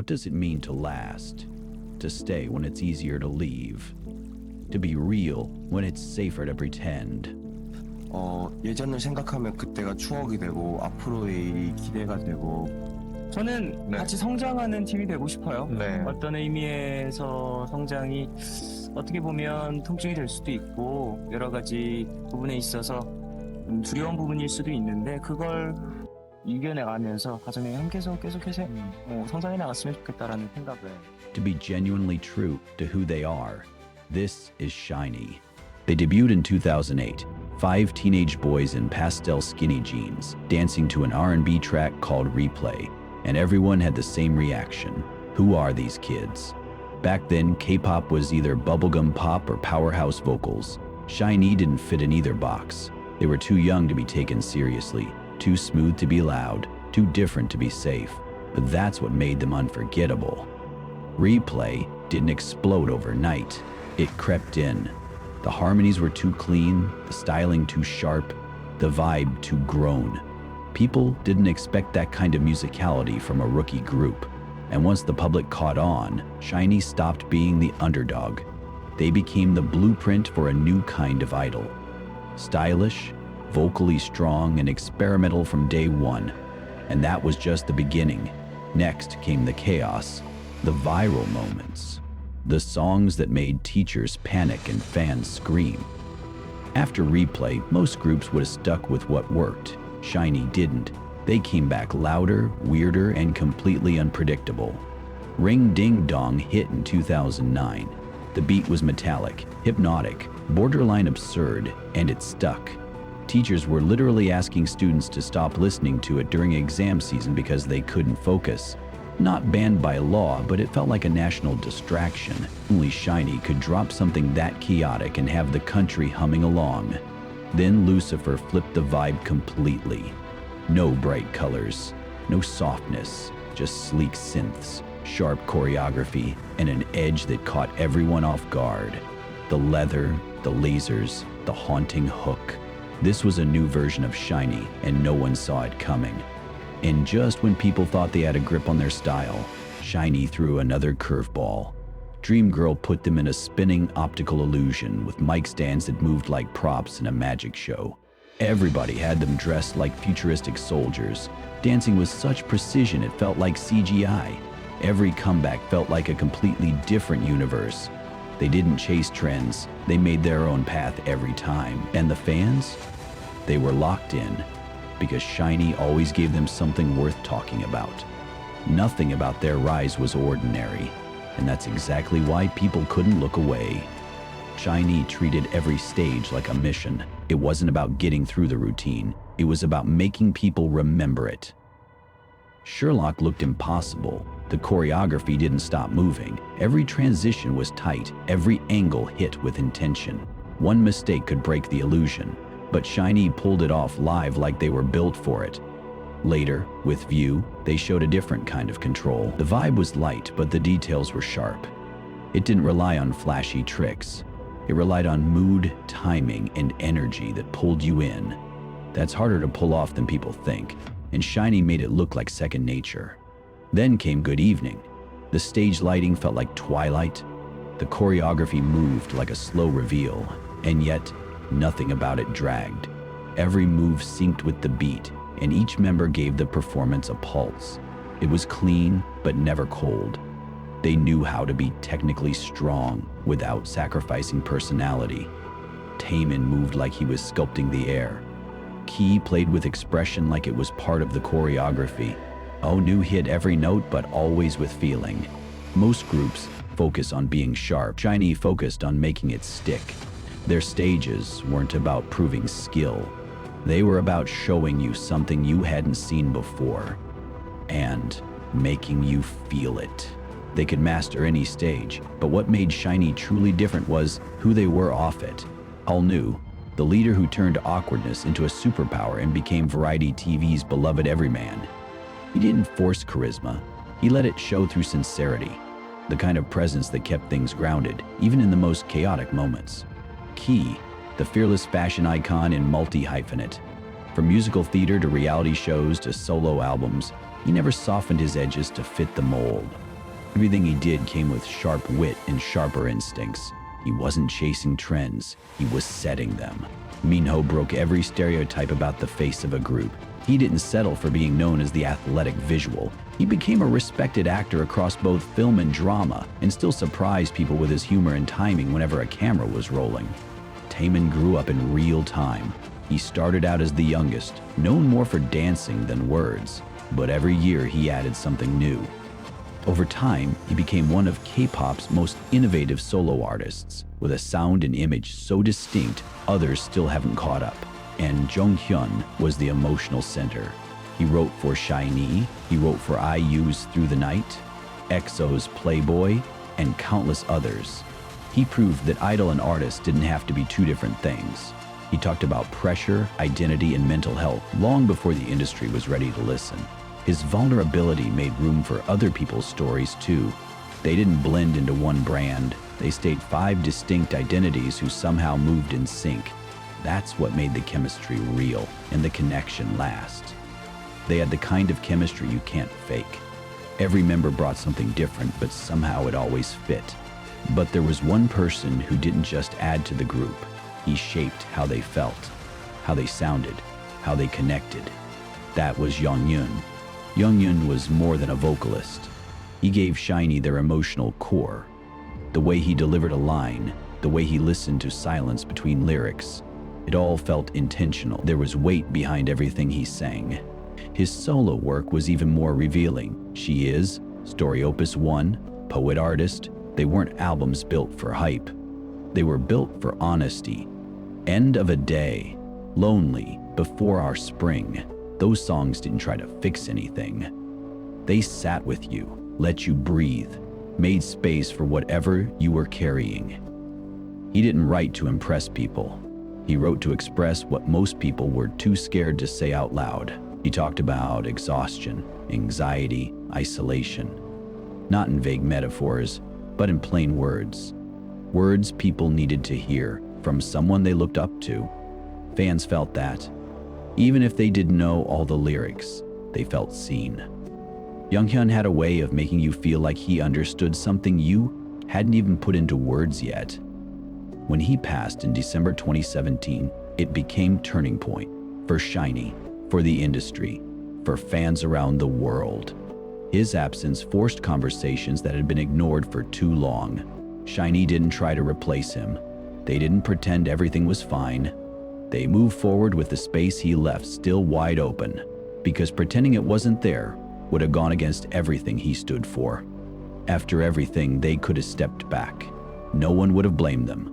What does it mean to last? To stay when it's easier to leave? To be real when it's safer to pretend? 예전을 생각하면 그때가 추억이 되고 앞으로의 일이 기대가 되고 저는 네. 같이 성장하는 팀이 되고 싶어요. 네. 어떤 의미에서 성장이 어떻게 보면 통증이 될 수도 있고 여러 가지 부분에 있어서 두려운 부분일 수도 있는데 그걸 이겨내가면서 가정에 함께서 계속해서 성장해 나갔으면 좋겠다라는 생각을. To be genuinely true to who they are. This is SHINee. They debuted in 2008. 5 teenage boys in pastel skinny jeans, dancing to an R&B track called Replay, and everyone had the same reaction. Who are these kids? Back then, K-pop was either bubblegum pop or powerhouse vocals. SHINee didn't fit in either box. They were too young to be taken seriously, too smooth to be loud, too different to be safe. But that's what made them unforgettable. Replay didn't explode overnight. It crept in. The harmonies were too clean, the styling too sharp, the vibe too grown. People didn't expect that kind of musicality from a rookie group. And once the public caught on, SHINee stopped being the underdog. They became the blueprint for a new kind of idol. Stylish, vocally strong, and experimental from day one. And that was just the beginning. Next came the chaos, the viral moments. The songs that made teachers panic and fans scream. After Replay, most groups would have stuck with what worked. SHINee didn't. They came back louder, weirder, and completely unpredictable. Ring Ding Dong hit in 2009. The beat was metallic, hypnotic, borderline absurd, and it stuck. Teachers were literally asking students to stop listening to it during exam season because they couldn't focus. Not banned by law, but it felt like a national distraction. Only SHINee could drop something that chaotic and have the country humming along. Then Lucifer flipped the vibe completely. No bright colors, no softness, just sleek synths, sharp choreography, and an edge that caught everyone off guard. The leather, the lasers, the haunting hook. This was a new version of SHINee, and no one saw it coming. And just when people thought they had a grip on their style, SHINee threw another curveball. Dreamgirl put them in a spinning optical illusion with mic stands that moved like props in a magic show. Everybody had them dressed like futuristic soldiers, dancing with such precision it felt like CGI. Every comeback felt like a completely different universe. They didn't chase trends, they made their own path every time. And the fans? They were locked in, because SHINee always gave them something worth talking about. Nothing about their rise was ordinary, and that's exactly why people couldn't look away. SHINee treated every stage like a mission. It wasn't about getting through the routine, it was about making people remember it. Sherlock looked impossible. The choreography didn't stop moving. Every transition was tight, every angle hit with intention. One mistake could break the illusion, but SHINee pulled it off live like they were built for it. Later, with View, they showed a different kind of control. The vibe was light, but the details were sharp. It didn't rely on flashy tricks. It relied on mood, timing, and energy that pulled you in. That's harder to pull off than people think, and SHINee made it look like second nature. Then came Good Evening. The stage lighting felt like twilight. The choreography moved like a slow reveal, and yet nothing about it dragged. Every move synced with the beat, and each member gave the performance a pulse. It was clean, but never cold. They knew how to be technically strong without sacrificing personality. Taemin moved like he was sculpting the air. Key played with expression like it was part of the choreography. Onew hit every note, but always with feeling. Most groups focus on being sharp. SHINee focused on making it stick. Their stages weren't about proving skill. They were about showing you something you hadn't seen before and making you feel it. They could master any stage, but what made SHINee truly different was who they were off it. Onew, the leader who turned awkwardness into a superpower and became variety TV's beloved everyman. He didn't force charisma, he let it show through sincerity, the kind of presence that kept things grounded, even in the most chaotic moments. Key, the fearless fashion icon and multi-hyphenate. From musical theater to reality shows to solo albums, he never softened his edges to fit the mold. Everything he did came with sharp wit and sharper instincts. He wasn't chasing trends, he was setting them. Minho broke every stereotype about the face of a group. He didn't settle for being known as the athletic visual. He became a respected actor across both film and drama, and still surprised people with his humor and timing whenever a camera was rolling. Taemin grew up in real time. He started out as the youngest, known more for dancing than words, but every year he added something new. Over time, he became one of K-pop's most innovative solo artists, with a sound and image so distinct others still haven't caught up. And Jonghyun was the emotional center. He wrote for SHINee, he wrote for IU's Through the Night, EXO's Playboy, and countless others. He proved that idol and artist didn't have to be two different things. He talked about pressure, identity, and mental health long before the industry was ready to listen. His vulnerability made room for other people's stories too. They didn't blend into one brand. They stayed 5 distinct identities who somehow moved in sync. That's what made the chemistry real and the connection last. They had the kind of chemistry you can't fake. Every member brought something different, but somehow it always fit. But there was one person who didn't just add to the group. He shaped how they felt, how they sounded, how they connected. That was Jonghyun. Jonghyun was more than a vocalist. He gave SHINee their emotional core. The way he delivered a line, the way he listened to silence between lyrics, it all felt intentional. There was weight behind everything he sang. His solo work was even more revealing. She Is, Story Opus 1, Poet Artist, they weren't albums built for hype. They were built for honesty. End of a Day, Lonely, Before Our Spring. Those songs didn't try to fix anything. They sat with you, let you breathe, made space for whatever you were carrying. He didn't write to impress people. He wrote to express what most people were too scared to say out loud. He talked about exhaustion, anxiety, isolation. Not in vague metaphors, but in plain words. Words people needed to hear from someone they looked up to. Fans felt that. Even if they didn't know all the lyrics, they felt seen. Jonghyun had a way of making you feel like he understood something you hadn't even put into words yet. When he passed in December 2017, it became turning point for SHINee, for the industry, for fans around the world. His absence forced conversations that had been ignored for too long. SHINee didn't try to replace him. They didn't pretend everything was fine. They moved forward with the space he left still wide open, because pretending it wasn't there would have gone against everything he stood for. After everything, they could have stepped back. No one would have blamed them.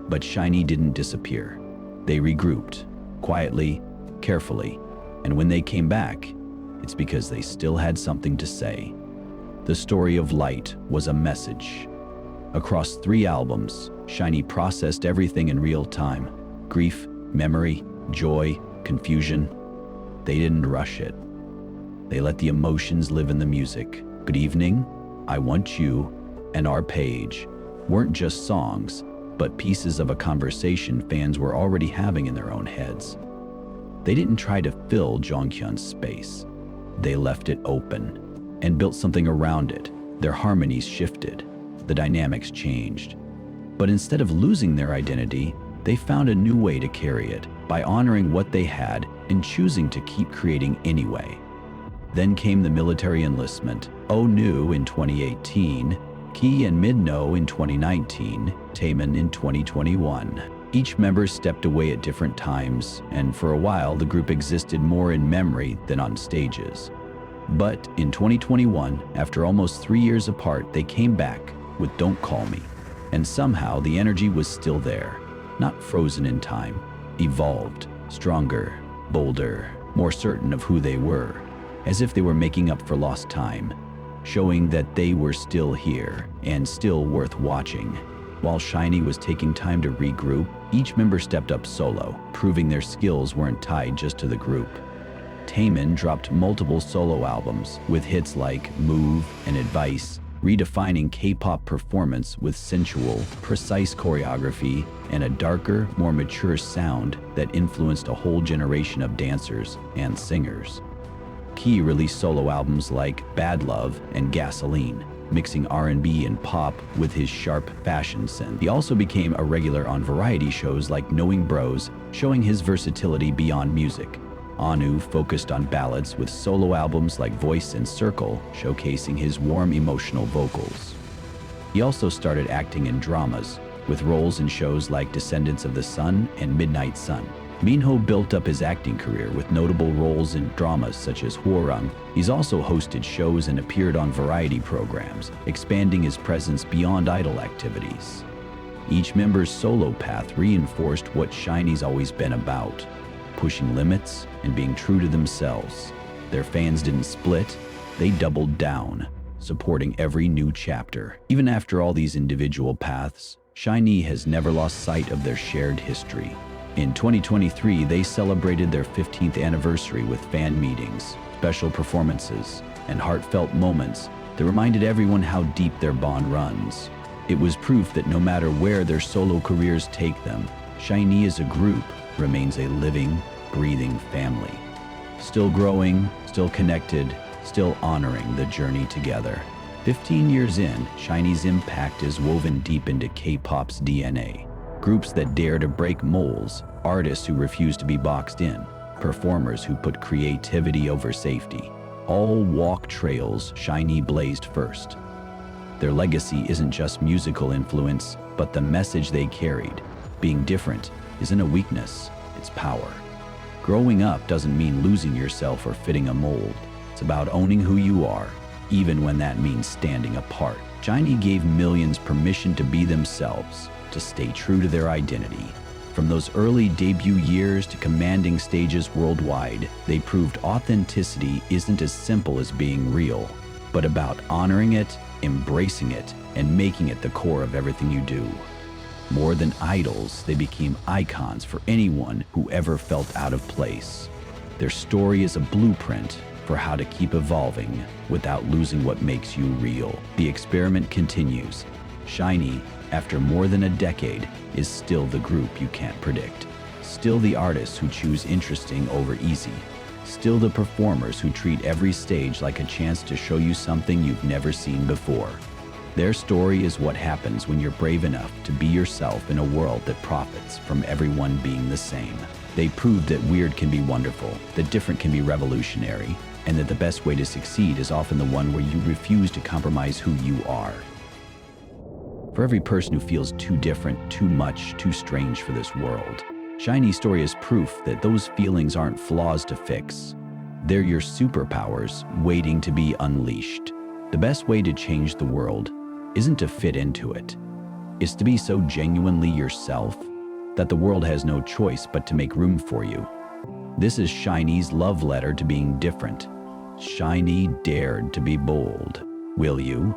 But SHINee didn't disappear. They regrouped, quietly, carefully, and when they came back, it's because they still had something to say. The story of Light was a message. Across 3 albums, SHINee processed everything in real time. Grief, memory, joy, confusion. They didn't rush it. They let the emotions live in the music. Good Evening, I Want You, and Our Page weren't just songs, but pieces of a conversation fans were already having in their own heads. They didn't try to fill Jonghyun's space. They left it open and built something around it. Their harmonies shifted. The dynamics changed. But instead of losing their identity, they found a new way to carry it by honoring what they had and choosing to keep creating anyway. Then came the military enlistment, Onew in 2018, Key and Minho in 2019, Taemin in 2021. Each member stepped away at different times, and for a while the group existed more in memory than on stages. But in 2021, after almost 3 years apart, they came back with Don't Call Me. And somehow the energy was still there, not frozen in time, evolved, stronger, bolder, more certain of who they were, as if they were making up for lost time, showing that they were still here and still worth watching. While SHINee was taking time to regroup, each member stepped up solo, proving their skills weren't tied just to the group. Taemin dropped multiple solo albums with hits like Move and Advice, redefining K-pop performance with sensual, precise choreography and a darker, more mature sound that influenced a whole generation of dancers and singers. Key released solo albums like Bad Love and Gasoline, mixing R&B and pop with his sharp fashion sense. He also became a regular on variety shows like Knowing Bros, showing his versatility beyond music. Onew focused on ballads with solo albums like Voice and Circle, showcasing his warm emotional vocals. He also started acting in dramas, with roles in shows like Descendants of the Sun and Midnight Sun. Minho built up his acting career with notable roles in dramas such as Hwarang. He's also hosted shows and appeared on variety programs, expanding his presence beyond idol activities. Each member's solo path reinforced what SHINee's always been about, pushing limits and being true to themselves. Their fans didn't split, they doubled down, supporting every new chapter. Even after all these individual paths, SHINee has never lost sight of their shared history. In 2023, they celebrated their 15th anniversary with fan meetings, special performances, and heartfelt moments that reminded everyone how deep their bond runs. It was proof that no matter where their solo careers take them, SHINee as a group remains a living, breathing family. Still growing, still connected, still honoring the journey together. 15 years in, SHINee's impact is woven deep into K-pop's DNA. Groups that dare to break molds, artists who refuse to be boxed in, performers who put creativity over safety. All walk trails SHINee blazed first. Their legacy isn't just musical influence, but the message they carried. Being different isn't a weakness, it's power. Growing up doesn't mean losing yourself or fitting a mold. It's about owning who you are, even when that means standing apart. SHINee gave millions permission to be themselves, to stay true to their identity. From those early debut years to commanding stages worldwide, they proved authenticity isn't as simple as being real, but about honoring it, embracing it, and making it the core of everything you do. More than idols, they became icons for anyone who ever felt out of place. Their story is a blueprint for how to keep evolving without losing what makes you real. The experiment continues. SHINee, after more than a decade, is still the group you can't predict. Still the artists who choose interesting over easy. Still the performers who treat every stage like a chance to show you something you've never seen before. Their story is what happens when you're brave enough to be yourself in a world that profits from everyone being the same. They proved that weird can be wonderful, that different can be revolutionary, and that the best way to succeed is often the one where you refuse to compromise who you are. For every person who feels too different, too much, too strange for this world, SHINee's story is proof that those feelings aren't flaws to fix. They're your superpowers waiting to be unleashed. The best way to change the world isn't to fit into it. It's to be so genuinely yourself that the world has no choice but to make room for you. This is SHINee's love letter to being different. SHINee dared to be bold. Will you?